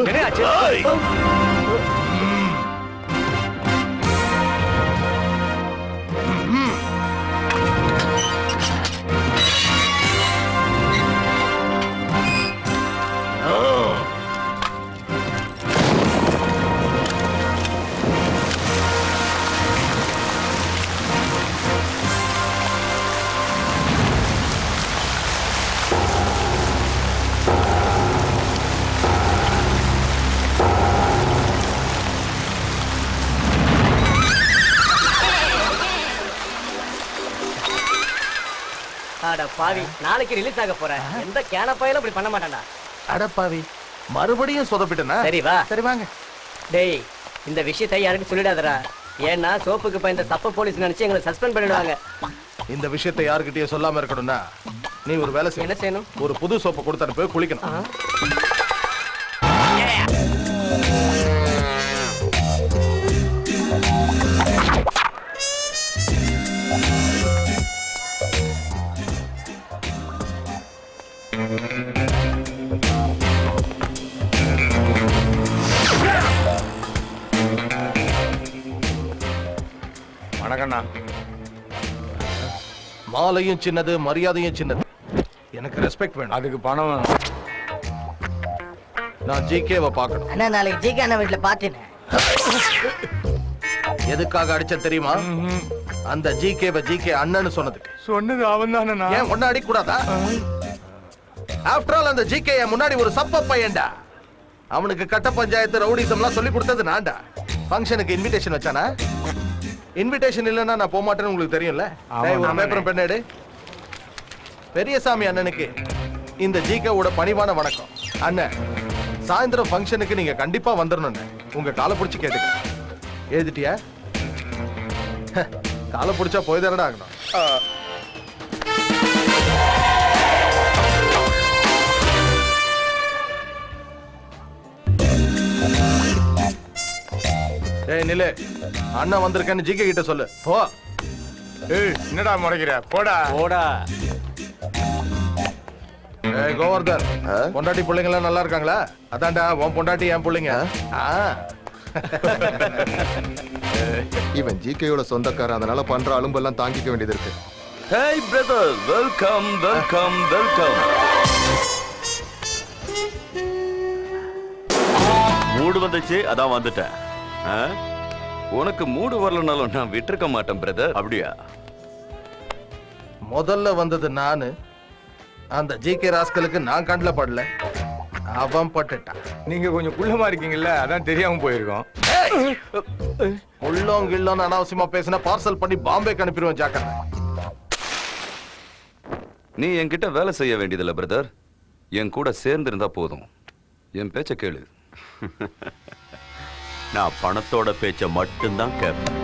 என்ன ஆச்சு? அட பாவி, நாளைக்கு ரிலீஸ் ஆக போறேன். எந்த கேனப்பாயிலும் இப்படி பண்ண மாட்டான்டா. அட பாவி, மறுபடியும் சொதப்பிட்டனா? சரி வா. சரி வாங்க. டேய், இந்த விஷயத்தை யாருக்கும் சொல்லிடாதடா. ஏன்னா சோப்புக்கு பயந்த சப்ப போலீஸ் நினைச்சு எங்களை சஸ்பெண்ட் பண்ணிடுவாங்க. இந்த விஷயத்தை யாருக்கிட்டயே சொல்லாம இருக்கணும்னா நீ ஒரு வேலை செய்ய. என்ன செய்யணும்? ஒரு புது சோப்பை கொடுத்து போய் குளிக்கணும். வணக்கண்ணா. மாலையும் சின்னது, மரியாதையும் சின்னது. எனக்கு ரெஸ்பெக்ட் வேணும். அதுக்கு பணம் வேணும். நான் ஜிகேவை பார்க்கணும். அண்ணா, நாளைக்கு ஜிகே அண்ணா வீட்டுல பாத்தீங்க. எதுக்காக அடிச்ச தெரியுமா? அந்த ஜிகேவை ஜிகே அண்ணன்னு சொன்னதுக்கு. சொன்னது அவன் தானே. ஏன் ஒன்ன அடிக்க கூடாதா? ஆஃப்டர் ஆல் அந்த ஜிகே முன்னாடி ஒரு சப்ப பையன்டா. அவனுக்கு கட்ட பஞ்சாயத்து ரவுடிசம்லாம் சொல்லி கொடுத்தது நான்டா. ஃபங்க்ஷனுக்கு இன்விடேஷன் வச்சானா? இன்விடேஷன் இல்லைன்னா நான் போக மாட்டேன்னு உங்களுக்கு தெரியும்ல. ஒரு பேப்பர் பென் எடு. பெரியசாமி அண்ணனுக்கு இந்த ஜிகேவோட பணிவான வணக்கம். அண்ணன், சாயந்தரம் ஃபங்க்ஷனுக்கு நீங்க கண்டிப்பா வந்துடணும். உங்க காலை பிடிச்சி கேட்டுக்க. எழுதிட்டியா? காலை பிடிச்சா போய் தானடா ஆகணும். ஏய் நிலே, அண்ணன் வந்திருக்கேன்னு ஜிகே கிட்ட சொல்லு. போ. ஏய், என்னடா முறைக்கிற? போடா போடா. ஏய் கோவர்தன், பொண்டாட்டி பிள்ளைங்க எல்லாம் நல்லா இருக்காங்களா? அதான்டா உன் பொண்டாட்டி என் பிள்ளைங்க. இவன் ஜிகேயோட சொந்தக்காரன், அதனால பண்ற அலும்பெல்லாம் தாங்கிக்க வேண்டியது இருக்கு. Hey brother, welcome welcome welcome. Mood வந்துச்சு, அதான் வந்துட்டேன். உனக்கு மூடு வரலனாலும் நான் விட்டுருக்க மாட்டேன் பிரதர். அப்படியா? முதல்ல வந்தது நானு. அந்த ஜிகே ராஸ்கலுக்கு நான் கண்ணில் படல, அவன் பட்டுட்டான். நீங்க கொஞ்சம் குள்ளமா இருக்கீங்கல்ல, அதான் தெரியாம போயிருக்கோம். உள்ளோம் கிள்ளோன்னு அனாவசியமா பேசினா பார்சல் பண்ணி பாம்பேக்கு அனுப்பிடுவேன். ஜாக்கிரதை. நீ என்கிட்ட வேலை செய்ய வேண்டியதில்லை பிரதர். என் கூட சேர்ந்து இருந்தா போதும். என் பேச்ச கேளு. நான் பணத்தோட பேச்ச மட்டும்தான் கேட்பேன்.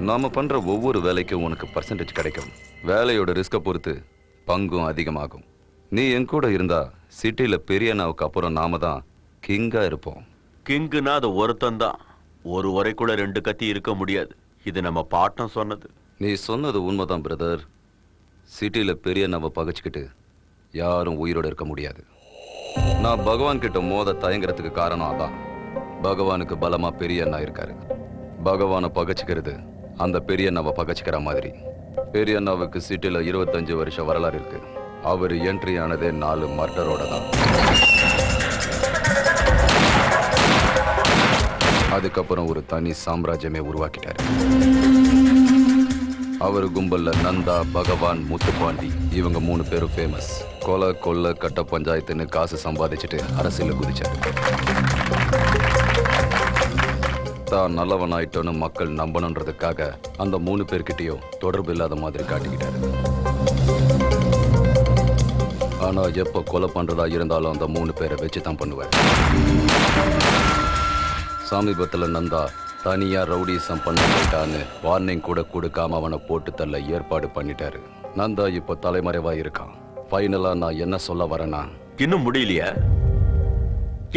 நாம பண்ற ஒவ்வொரு வேலைக்கும் உனக்கு பர்சன்டேஜ் கிடைக்கும். வேலையோட ரிஸ்க பொறுத்து பங்கும் அதிகமாகும். நீ என் கூட இருந்தா சிட்டில பெரியண்ணாவுக்கு அப்புறம் நாம தான் கிங்கா இருப்போம். கிங்குனா அது ஒருத்தன் தான். ஒரு வரை கூட ரெண்டு கத்தி இருக்க முடியாது. இது நம்ம பாட்டம் சொன்னது. நீ சொன்னது உண்மைதான் பிரதர். சிட்டில பெரியண்ணாவை பகைச்சுக்கிட்டு யாரும் உயிரோட இருக்க முடியாது. நான் பகவான் கிட்ட மோத தயங்குறதுக்கு காரணம் அதான். பகவானுக்கு பலமா பெரிய அண்ணா இருக்காரு. பகவானை பகச்சுக்கிறது அந்த பெரிய அண்ணாவை பகச்சுக்கிற மாதிரி. பெரிய அண்ணாவுக்கு சிட்டில 25 வருஷம் வரலாறு இருக்கு. அவர் என்ட்ரி ஆனதே 4 மர்டரோட தான். அதுக்கப்புறம் ஒரு தனி சாம்ராஜ்யமே உருவாக்கிட்டாரு. அவர் கும்பல்ல நந்தா, பகவான், முத்துப்பாண்டி இவங்க 3 பேரும் ஃபேமஸ். கொலை கொள்ளை கட்ட பஞ்சாயத்துன்னு காசு சம்பாதிச்சுட்டு அரசியல குதிச்சாரு. தான் நல்லவன் ஆயிட்டோன்னு மக்கள் நம்பணுன்றதுக்காக அந்த 3 பேர்கிட்டயும் தொடர்பு இல்லாத மாதிரி காட்டிக்கிட்டாரு. ஆனா எப்ப கொலை பண்றதா இருந்தாலும் அந்த 3 பேரை வச்சுதான் பண்ணுவார். சமீபத்துல நந்தா தனியா ரவுடிசம் பண்ண போயிட்டான்னு வார்னிங் கூட கொடுக்காம அவனை போட்டு தள்ள ஏற்பாடு பண்ணிட்டாரு. நந்தா இப்ப தலைமறைவா இருக்கான். ஃபைனலா நான் என்ன சொல்ல வரேன்னா, இன்னும் முடியலையா?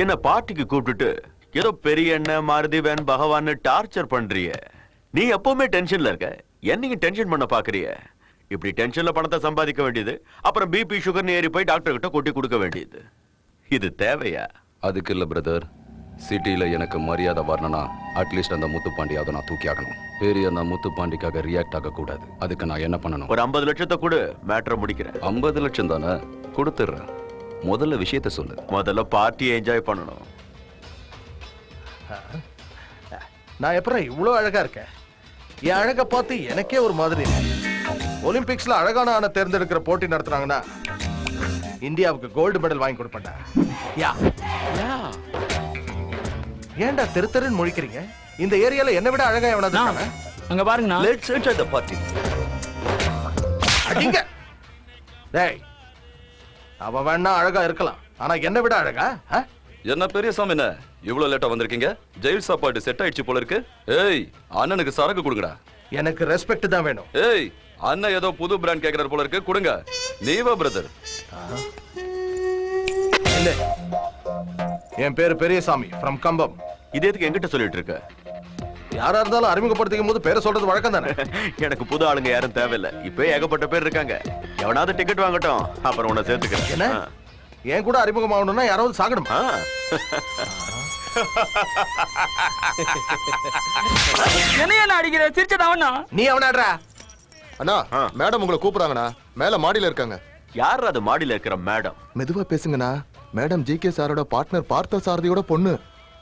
என்ன பார்ட்டிக்கு கூப்பிட்டுட்டு ஏதோ பெரிய எண்ணெய் மாருதி வேன் பகவான் டார்ச்சர் பண்றிய. நீ எப்பவுமே டென்ஷன்ல இருக்க. என்னைக்கு டென்ஷன் பண்ண பாக்குறிய? இப்படி டென்ஷன்ல பணத்தை சம்பாதிக்க வேண்டியது, அப்புறம் பிபி சுகர்னு ஏறி போய் டாக்டர் கிட்ட கொட்டி கொடுக்க வேண்டியது, இது தேவையா? அதுக்கு இல்ல பிரதர், சிட்டில எனக்கு மரியாதை வரணும்னா அட்லீஸ்ட் அந்த முத்துப்பாண்டியாவது நான் தூக்கி ஆகணும். பெரிய நான் முத்துப்பாண்டிக்காக ரியாக்ட் ஆக கூடாது. அதுக்கு நான் என்ன பண்ணணும்? ஒரு 50 லட்சத்தை கொடு, மேட்டரை முடிக்கிறேன். 50 லட்சம் தானே, கொடுத்துடுறேன். முதல்ல விஷயத்த சொல்லு. முதல்ல பார்ட்டியை என்ஜாய் பண்ணணும். நான் எப்பறம் இவ்வளோ அழகா இருக்கேன்? என் அழகை பார்த்து எனக்கே ஒரு மாதிரி இருக்கு. ஒலிம்பிக்ஸ்ல அழகான ஆணை தேர்ந்தெடுக்கிற போட்டி நடத்துறாங்கன்னா இந்தியாவுக்கு கோல்டு மெடல் வாங்கி கொடுப்பேன்டா. யா ஏன்டா தெரு தெருன்னு முழிக்கிறீங்க? இந்த ஏரியால என்ன விட அழகா எவனாவது இருக்கானா? அங்க பாருங்கண்ணா. Let's enjoy the party. அடிங்க. டேய், அவ வேணா அழகா இருக்கலாம், ஆனா என்ன விட அழகா? என்ன பெரிய சாமி, என்ன இவ்வளவு லேட்டா வந்திருக்கீங்க? ஜெயில் சாப்பாடு செட் ஆயிடுச்சு போல இருக்கு. ஏய், அண்ணனுக்கு சரக்கு கொடுங்கடா. எனக்கு ரெஸ்பெக்ட் தான் வேணும். ஏய், அண்ணன் ஏதோ புது பிராண்ட் கேக்குறாரு போல இருக்கு, கொடுங்க. நீவா பிரதர்? இல்ல, என் பேரு பெரியசாமி ஃப்ரம் கம்பம். இது எதுக்கு என்கிட்ட சொல்லிட்டு இருக்க? யாரா இருந்தாலும் அறிமுகப்படுத்திக்கும் போது பேரை சொல்றது வழக்கம் தானே. எனக்கு புது ஆளுங்க யாரும் தேவையில்லை. இப்ப ஏகப்பட்ட பேர் இருக்காங்க. எவனாவது டிக்கெட் வாங்கட்டும், அப்புறம் உன்னை சேர்த்துக்கிறேன். என்ன? என் கூட அறிமுகமாகணும்னா யாராவது சாகணுமா? என்ன அடிக்கிற? சிரிச்சதாவண்ணா. நீ அவனாடுறா. அண்ணா, மேடம் உங்களை கூப்பிடுறாங்கண்ணா. மேல மாடியில இருக்காங்க. யார் அது மாடியில இருக்கிற மேடம்? மெதுவா பேசுங்கண்ணா. மேடம் ஜிகே சாரோட பார்ட்னர் பார்த்த சாரதியோட பொண்ணு.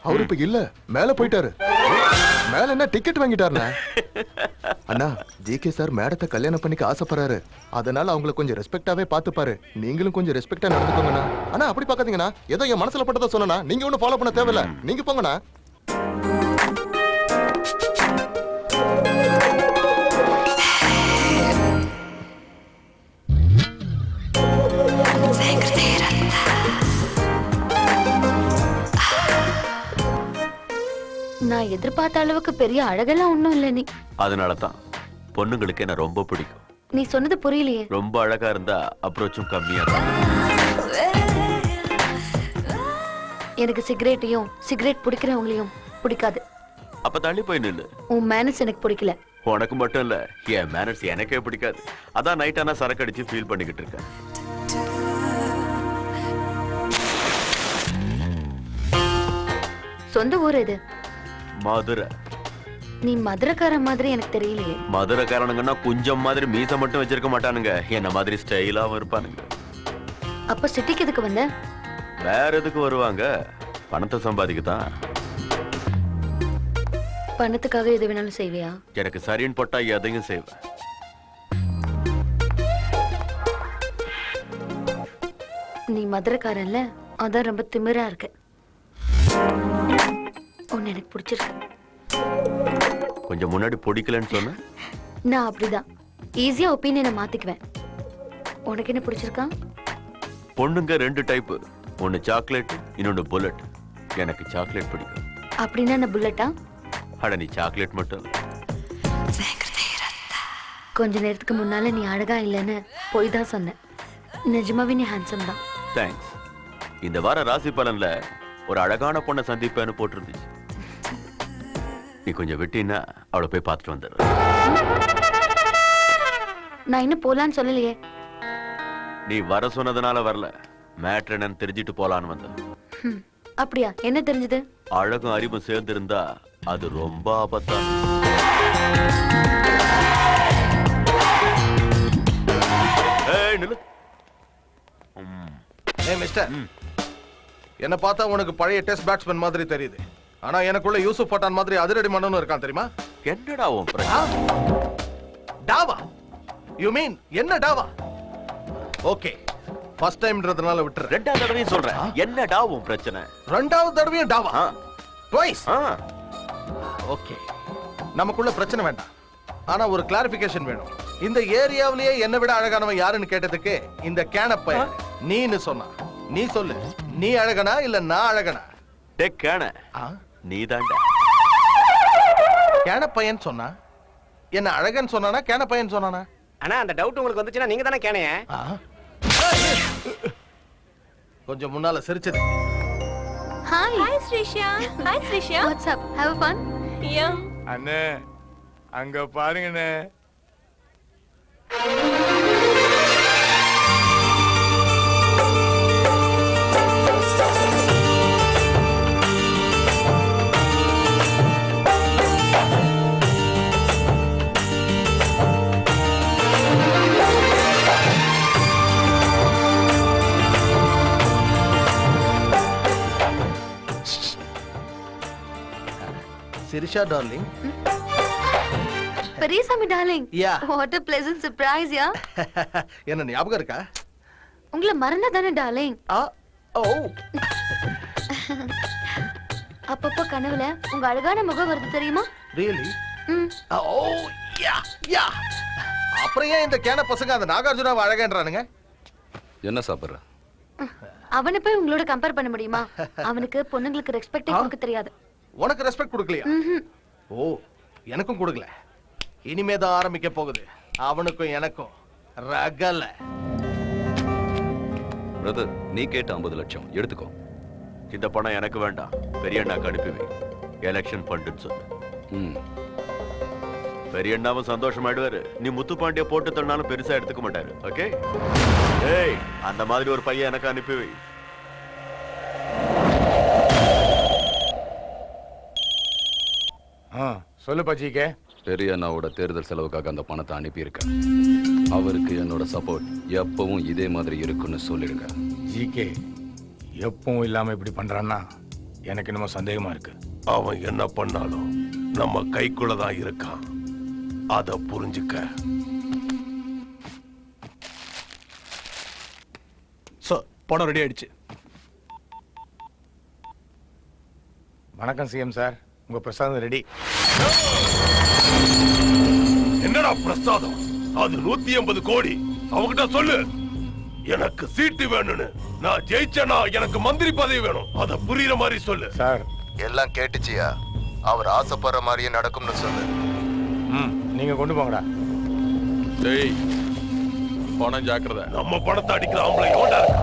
அவரு இப்ப இல்ல, மேல போயிட்டாரு. மேல என்ன டிக்கெட் வாங்கிட்டாருண்ணா. அண்ணா, ஜிகே சார் மேடத்தை கல்யாணம் பண்ணிக்க ஆசைப்படுறாரு. அதனால அவங்கள கொஞ்சம் ரெஸ்பெக்டாவே பாத்துப்பாரு. நீங்களும் கொஞ்சம் ரெஸ்பெக்டா நடந்துக்கோங்கண்ணா. அண்ணா அப்படி பாக்காதீங்கண்ணா. ஏதோ என் மனசுல பட்டதை சொன்னா நீங்க ஒன்னும் ஃபாலோ பண்ண தேவையில்ல. நீங்க போங்கண்ணா. நான் எதிர்பார்த்த அளவுக்கு பெரிய அழகெல்லாம் ஒண்ணும் இல்ல. நீ அதனாலதான் பொண்ணுங்களுக்கு என்ன ரொம்ப பிடிக்கும். நீ சொன்னது புரியலையே. ரொம்ப அழகா இருந்தா அப்ரோச்சும் கம்மியா தான். எனக்கு சிகரெட்டையும் சிகரெட் பிடிக்கிறவங்களையும் பிடிக்காது. அப்ப தள்ளி போய் நில்லு. உன் மேனஸ் எனக்கு பிடிக்கல. உனக்கு மட்டும் இல்ல, என் மேனர்ஸ் எனக்கே பிடிக்காது. அதான் நைட் ஆனா சரக்கு அடிச்சு ஃபீல் பண்ணிக்கிட்டு இருக்கேன். சொந்த ஊர் இது? மதுரை. நீ மதுரைக்கார மாதிரி எனக்கு தெரியலையே. மதுரைக்காரனுங்கன்னா குஞ்சம் மாதிரி மீசை மட்டும் வச்சிருக்க மாட்டானுங்க, என்ன மாதிரி ஸ்டைலாவும் இருப்பானுங்க. அப்ப சிட்டிக்கு எதுக்கு வந்த? வேற எதுக்கு வருவாங்க? பணத்தை சம்பாதிக்கத்தான். பணத்துக்காக எது வேணாலும் செய்வியா? எனக்கு சரின்னு போட்டா எதையும் செய்வேன். நீ மதுரைக்காரன்ல, அதான் ரொம்ப திமிரா இருக்கு. உன்னை எனக்கு பிடிச்சிருக்கு. கொஞ்சம் முன்னாடி பிடிக்கலன்னு சொன்ன. நான் அப்படிதான் ஈஸியா ஒப்பீனியனை மாத்திக்குவேன். உனக்கு என்ன பிடிச்சிருக்கா? பொண்ணுங்க 2 டைப். ஒன்னு சாக்லேட், இன்னொன்னு புல்லட். எனக்கு சாக்லேட் பிடிக்கும். அப்படின்னா நான் புல்லட்டா? அட, நீ சாக்லேட் மட்டும் இல்ல. கொஞ்ச நேரத்துக்கு முன்னால நீ அழகா இல்லைன்னு போய் தான் சொன்னேன். நிஜமாவே நீ ஹேண்ட்ஸம் தான். தேங்க்ஸ். இந்த வார ராசி பலன்ல ஒரு அழகான பொண்ணை சந்திப்பேன்னு போட்டிருந்துச்சு. நீ கொஞ்சம் விட்டீன்னா அவளை போய் பார்த்துட்டு வந்துடுற. நான் இன்னும் போலான்னு சொல்லலையே. நீ வர சொன்னதுனால வரல, மேட்ரு என்னன்னு தெரிஞ்சிட்டு போலான்னு வந்தேன். அப்படியா? என்ன தெரிஞ்சது? அழகும் அறிவும் சேர்ந்து இருந்தா அது ரொம்ப ஆபத்தா. ஏய் நில்லு. ஏய் மிஸ்டர், என்ன பார்த்தா உனக்கு பழைய டெஸ்ட் பேட்ஸ்மேன் மாதிரி தெரியுது. ஆனா எனக்குள்ள யூசுப் பட்டான் மாதிரி அதிரடி மன்னனும் இருக்கான் தெரியுமா? என்னடா உன் பிரச்சனை? டாவா? யூ மீன் என்ன டாவா? ஓகே, ஃபர்ஸ்ட் டைம்ன்றதுனால விட்டுற. ரெண்டாவது தடவையும் சொல்றேன், என்னடா உன் பிரச்சனை? ரெண்டாவது தடவையும் டாவா? ட்வைஸ்? ஓகே, நமக்குள்ள பிரச்சனை வேண்டாம். ஆனா ஒரு கிளாரிபிகேஷன் வேணும். இந்த ஏரியாவிலேயே என்ன விட அழகானவன் யாருன்னு கேட்டதுக்கு இந்த கேனப்ப நீன்னு சொன்னா. நீ சொல்லு, நீ அழகனா இல்ல நான் அழகனா? டேக் கேன, நீதான்டா. கேனப்பையன் சொன்னா என்ன அழகன் சொன்னானா கேனப்பையன் சொன்னானா? அண்ணா, அந்த டவுட் உங்களுக்கு வந்துச்சுன்னா நீங்க தானே கேனைய. கொஞ்சம் முன்னால சிரிச்சது. Hi. Hi Srisha. Hi Srisha. What's up? Have a fun? அண்ணே, அங்க பாருங்கண்ணே. Sirisha darling. Periyasamy darling. Yeah. What a pleasant surprise, yeah. என்ன ஞாபகம் இருக்கா? உங்களை மறந்தா தானே டார்லிங். ஓ அப்பப்போ கனவுல உங்க அழகான முகம் வருது தெரியுமா? ரியலி? ம். ஓ யா யா. அப்புறம் ஏன் இந்த கேன பசங்க அந்த நாகார்ஜுனாவை அழகன்றானுங்க? என்ன சாப்பிட்ற? அவனை போய் உங்களோட கம்பேர் பண்ண முடியுமா? அவனுக்கு பொண்ணுங்களுக்கு ரெஸ்பெக்டே கொடுக்க தெரியாது. உனக்கு ரெஸ்பெக்ட் கொடுக்கலையா? ஓ எனக்கும் கொடுக்கல. இனிமே தான் ஆரம்பிக்க போகுது அவனுக்கும் எனக்கும் ரகல. பிரதர், நீ கேட்ட 50 லட்சம் எடுத்துக்கோ. இந்த பணம் எனக்கு வேண்டாம், பெரிய அண்ணாக்கு அனுப்பி வை. எலெக்ஷன் ஃபண்டுன்னு சொல்லு. ம். பெரிய அண்ணாவும் சந்தோஷமாயிடுவாரு. நீ முத்துப்பாண்டிய போட்டு தள்ளினாலும் பெருசா எடுத்துக்க மாட்டாரு. ஓகே? ஏய், அந்த மாதிரி ஒரு பையன் எனக்கு அனுப்பி வை. சொல்லுப்பா ஜிகே. பெரிய அண்ணாவோட தேர்தல் செலவுக்காக அந்த பணத்தை அனுப்பியிருக்கேன். அவருக்கு என்னோட சப்போர்ட் எப்பவும் இதே மாதிரி இருக்குன்னு சொல்லிடுங்க. ஜிகே எப்பவும் இல்லாம இப்படி பண்றான்னா எனக்கு என்னமோ சந்தேகமா இருக்கு. அவன் என்ன பண்ணாலும் நம்ம கைக்குள்ளதான் இருக்கான், அத புரிஞ்சுக்க. சார் படம் ரெடி ஆயிடுச்சு. வணக்கம் சிஎம் சார், உங்க பிரசாதம் ரெடி. என்னடா பிரசாதம்? அது 150 கோடி. அவங்கிட்ட சொல்லு எனக்கு சீட்டு வேணும்னு. நான் ஜெயிச்சேனா எனக்கு மந்திரி பதவி வேணும். அத புரியுற மாதிரி சொல்லு. சார் எல்லாம் கேட்டுச்சியா? அவர் ஆசைப்படுற மாதிரியே நடக்கும்னு சொல்லு. நீங்க கொண்டு போங்கடா. டேய், பணம் ஜாக்கிரதை. நம்ம பணத்தை அடிக்கிற ஆம்பளை எவன்டா இருக்கா?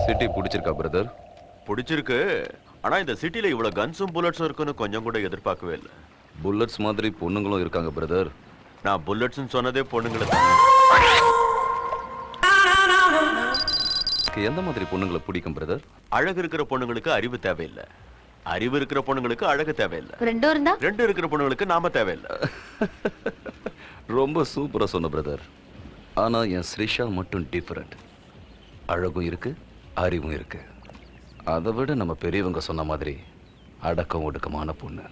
சிட்டி பிடிச்சிருக்கா பிரதர்? பிடிச்சிருக்கு. ஆனா இந்த சிட்டில இவ்வளவு கன்ஸும் புல்லட்ஸும் இருக்குன்னு கொஞ்சம் கூட எதிர்பார்க்கவே இல்லை. புல்லட்ஸ் மாதிரி பொண்ணுங்களும் இருக்காங்க பிரதர். நான் புல்லட்ஸ்னு சொன்னதே பொண்ணுங்களை. எந்த மாதிரி பொண்ணுங்களை பிடிக்கும் பிரதர்? அழகு இருக்கிற பொண்ணுங்களுக்கு அறிவு தேவையில்லை, அறிவு இருக்கிற பொண்ணுங்களுக்கு அழகு தேவையில்லை. ரெண்டு இருக்கிற பொண்ணுங்களுக்கு நாம தேவையில்லை. ரொம்ப சூப்பரா சொன்ன பிரதர். ஆனா என் ஸ்ரிஷா மட்டும் டிஃபரெண்ட். அழகும் இருக்கு, அறிவும் இருக்கு. அதை விட நம்ம பெரியவங்க சொன்ன மாதிரி அடக்கம் ஒடுக்கமான பொண்ணு.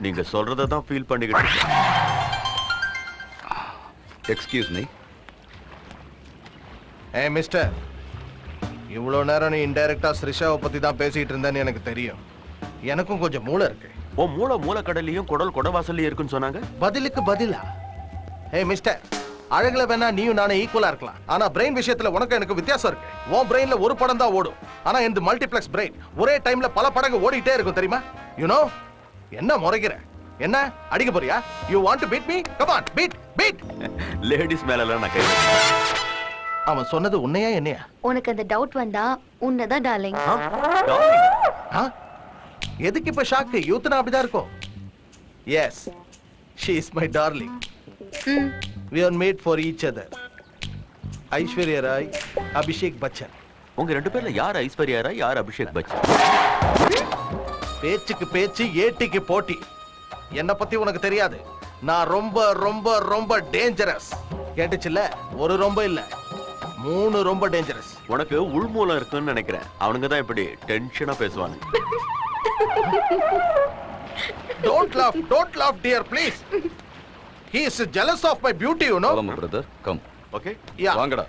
நீங்க சொல்றதை தான் ஃபீல் பண்ணிக்கிட்டு இருக்கேன். Excuse me. ஏய் மிஸ்டர், இவ்வளோ நேரம் நீ இன்டைரக்டா ஸ்ரிஷாவை பத்தி தான் பேசிட்டு இருந்தேன்னு எனக்கு தெரியும். எனக்கும் கொஞ்சம் மூளை இருக்கு. ஓ, மூளை கடல்லையும் குடல் குடவாசல்லையும் இருக்குன்னு சொன்னாங்க. பதிலுக்கு பதிலா? ஏய் மிஸ்டர், அழகுல வேணா நீயும் நானே ஈக்குவலா இருக்கலாம். ஆனா பிரெயின் விஷயத்துல உனக்கு எனக்கு வித்தியாசம் இருக்கு. உன் பிரெயின்ல ஒரு படம் தான் ஓடும், ஆனா இந்த மல்டிப்ளெக்ஸ் பிரெயின் ஒரே டைம்ல பல படங்கள் ஓடிட்டே இருக்கும் தெரியுமா? You know? என்ன முறைகிற? என்ன அடிக்க போறியா? You want to beat me? Come on, beat beat. Ladies மேல எல்லாம் நான் கை. அவன் சொன்னது உன்னையா என்னையா? உனக்கு அந்த டவுட் வந்தா உன்னதான் டார்லிங். எதுக்கு இப்ப ஷாக்கு? யூத்னா அப்படிதான் இருக்கும். Yes, she is my darling. We are made for each other. Aishwarya Rai, Abhishek Bachchan. உங்க ரெண்டு பேர்ல யார் ஐஸ்வர்யா ராய், யார் அபிஷேக் பச்சன்? பேச்சுக்கு பேச்சு, ஏட்டிக்கு போட்டி. என்ன பத்தி உனக்கு தெரியாது. நான் ரொம்ப ரொம்ப ரொம்ப டேஞ்சரஸ். கேட்டுச்சுல்ல? ஒரு ரொம்ப இல்ல, 3 ரொம்ப டேஞ்சரஸ். உனக்கு உள்மூலம் இருக்குன்னு நினைக்கிறேன். அவனுங்க தான் இப்படி டென்ஷனா பேசுவாங்க. Don't laugh dear, please. He is jealous of my beauty, you know. Brother come. Okay, Yeah. வாங்கடா.